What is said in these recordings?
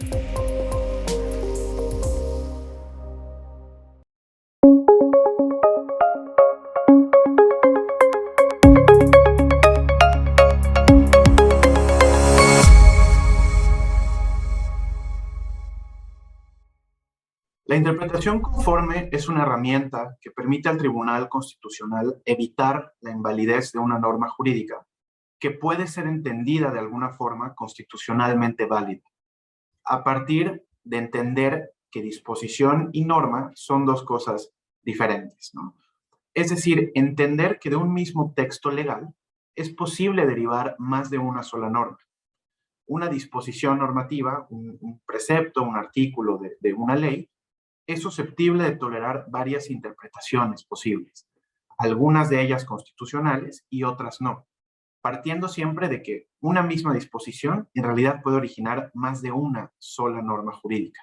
La interpretación conforme es una herramienta que permite al Tribunal Constitucional evitar la invalidez de una norma jurídica que puede ser entendida de alguna forma constitucionalmente válida, a partir de entender que disposición y norma son dos cosas diferentes, ¿no? Es decir, entender que de un mismo texto legal es posible derivar más de una sola norma. Una disposición normativa, un precepto, un artículo de una ley, es susceptible de tolerar varias interpretaciones posibles, algunas de ellas constitucionales y otras no, partiendo siempre de que una misma disposición en realidad puede originar más de una sola norma jurídica.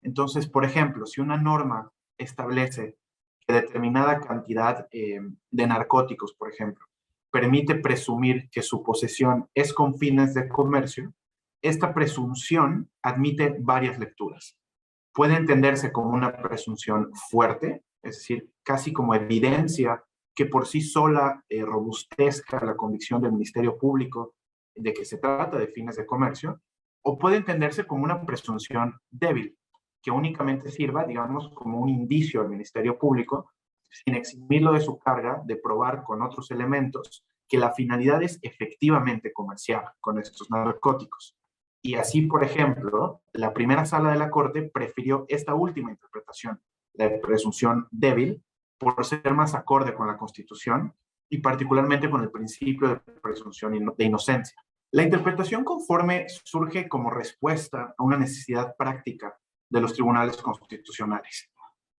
Entonces, por ejemplo, si una norma establece que determinada cantidad de narcóticos, por ejemplo, permite presumir que su posesión es con fines de comercio, esta presunción admite varias lecturas. Puede entenderse como una presunción fuerte, es decir, casi como evidencia que por sí sola robustezca la convicción del Ministerio Público de que se trata de fines de comercio, o puede entenderse como una presunción débil, que únicamente sirva, digamos, como un indicio al Ministerio Público, sin eximirlo de su carga de probar con otros elementos que la finalidad es efectivamente comercial con estos narcóticos. Y así, por ejemplo, la primera sala de la Corte prefirió esta última interpretación, la de presunción débil, por ser más acorde con la Constitución y particularmente con el principio de presunción de inocencia. La interpretación conforme surge como respuesta a una necesidad práctica de los tribunales constitucionales.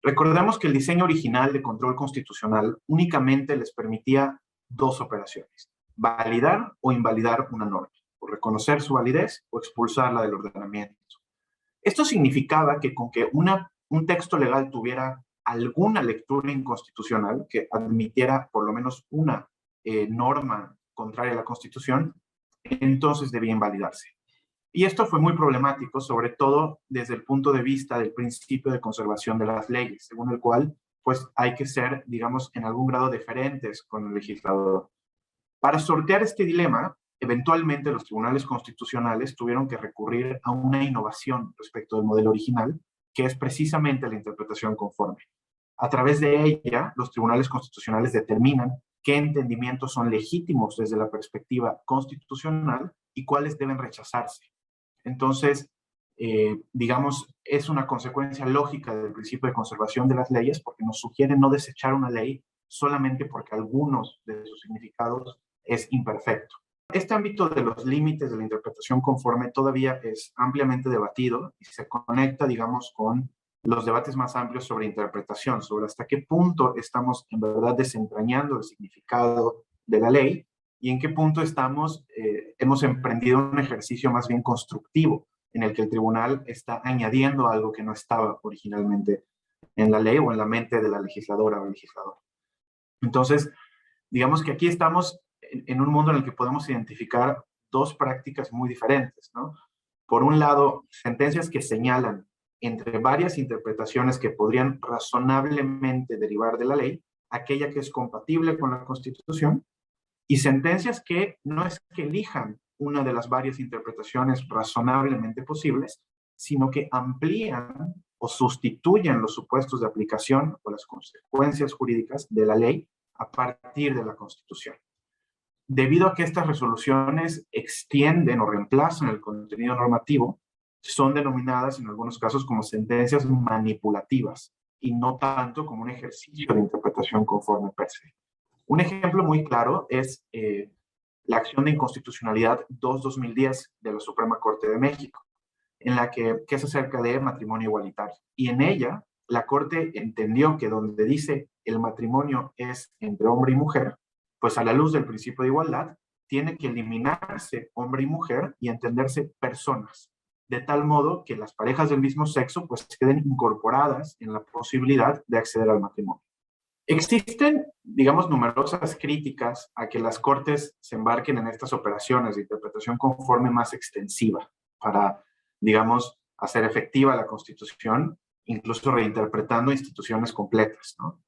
Recordemos que el diseño original de control constitucional únicamente les permitía dos operaciones: validar o invalidar una norma, o reconocer su validez o expulsarla del ordenamiento. Esto significaba que con que un texto legal tuviera alguna lectura inconstitucional que admitiera por lo menos una norma contraria a la Constitución, entonces debía invalidarse. Y esto fue muy problemático, sobre todo desde el punto de vista del principio de conservación de las leyes, según el cual pues hay que ser, digamos, en algún grado deferentes con el legislador. Para sortear este dilema, eventualmente los tribunales constitucionales tuvieron que recurrir a una innovación respecto del modelo original, que es precisamente la interpretación conforme. A través de ella, los tribunales constitucionales determinan qué entendimientos son legítimos desde la perspectiva constitucional y cuáles deben rechazarse. Entonces, digamos, es una consecuencia lógica del principio de conservación de las leyes, porque nos sugiere no desechar una ley solamente porque algunos de sus significados es imperfecto. Este ámbito de los límites de la interpretación conforme todavía es ampliamente debatido y se conecta, digamos, con los debates más amplios sobre interpretación, sobre hasta qué punto estamos en verdad desentrañando el significado de la ley y en qué punto hemos emprendido un ejercicio más bien constructivo en el que el tribunal está añadiendo algo que no estaba originalmente en la ley o en la mente de la legisladora o el legislador. Entonces, digamos que aquí estamos en un mundo en el que podemos identificar dos prácticas muy diferentes, ¿no? Por un lado, sentencias que señalan entre varias interpretaciones que podrían razonablemente derivar de la ley, aquella que es compatible con la Constitución, y sentencias que no es que elijan una de las varias interpretaciones razonablemente posibles, sino que amplían o sustituyen los supuestos de aplicación o las consecuencias jurídicas de la ley a partir de la Constitución. Debido a que estas resoluciones extienden o reemplazan el contenido normativo, son denominadas en algunos casos como sentencias manipulativas y no tanto como un ejercicio de interpretación conforme per se. Un ejemplo muy claro es la acción de inconstitucionalidad 2-2010 de la Suprema Corte de México, en la que es acerca de matrimonio igualitario. Y en ella, la Corte entendió que donde dice el matrimonio es entre hombre y mujer, pues a la luz del principio de igualdad, tiene que eliminarse hombre y mujer y entenderse personas, de tal modo que las parejas del mismo sexo pues queden incorporadas en la posibilidad de acceder al matrimonio. Existen, digamos, numerosas críticas a que las Cortes se embarquen en estas operaciones de interpretación conforme más extensiva para, digamos, hacer efectiva la Constitución, incluso reinterpretando instituciones completas, ¿no?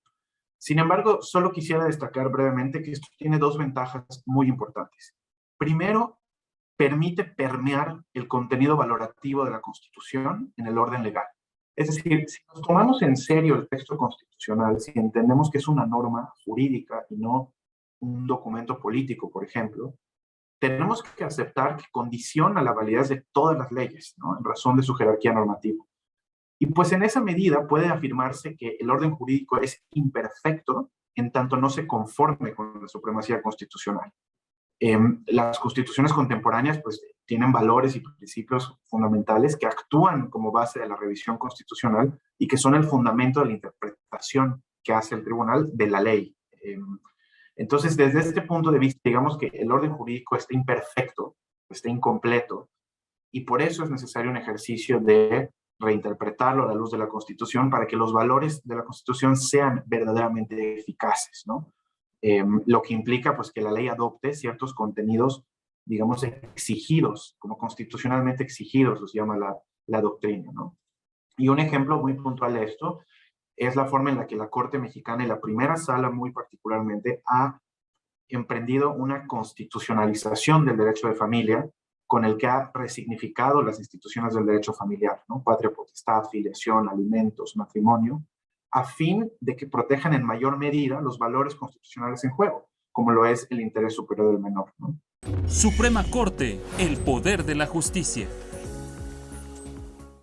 Sin embargo, solo quisiera destacar brevemente que esto tiene dos ventajas muy importantes. Primero, permite permear el contenido valorativo de la Constitución en el orden legal. Es decir, si nos tomamos en serio el texto constitucional, si entendemos que es una norma jurídica y no un documento político, por ejemplo, tenemos que aceptar que condiciona la validez de todas las leyes, ¿no? En razón de su jerarquía normativa. Y pues en esa medida puede afirmarse que el orden jurídico es imperfecto en tanto no se conforme con la supremacía constitucional. Las constituciones contemporáneas pues tienen valores y principios fundamentales que actúan como base de la revisión constitucional y que son el fundamento de la interpretación que hace el tribunal de la ley. Entonces, desde este punto de vista, digamos que el orden jurídico está imperfecto, está incompleto, y por eso es necesario un ejercicio de reinterpretarlo a la luz de la Constitución para que los valores de la Constitución sean verdaderamente eficaces, ¿no? Lo que implica pues que la ley adopte ciertos contenidos, digamos, exigidos, como constitucionalmente exigidos, los llama la doctrina, ¿no? Y un ejemplo muy puntual de esto es la forma en la que la Corte Mexicana y la primera sala muy particularmente ha emprendido una constitucionalización del derecho de familia con el que ha resignificado las instituciones del derecho familiar, ¿no? Patria potestad, filiación, alimentos, matrimonio, a fin de que protejan en mayor medida los valores constitucionales en juego, como lo es el interés superior del menor, ¿no? Suprema Corte, el poder de la justicia.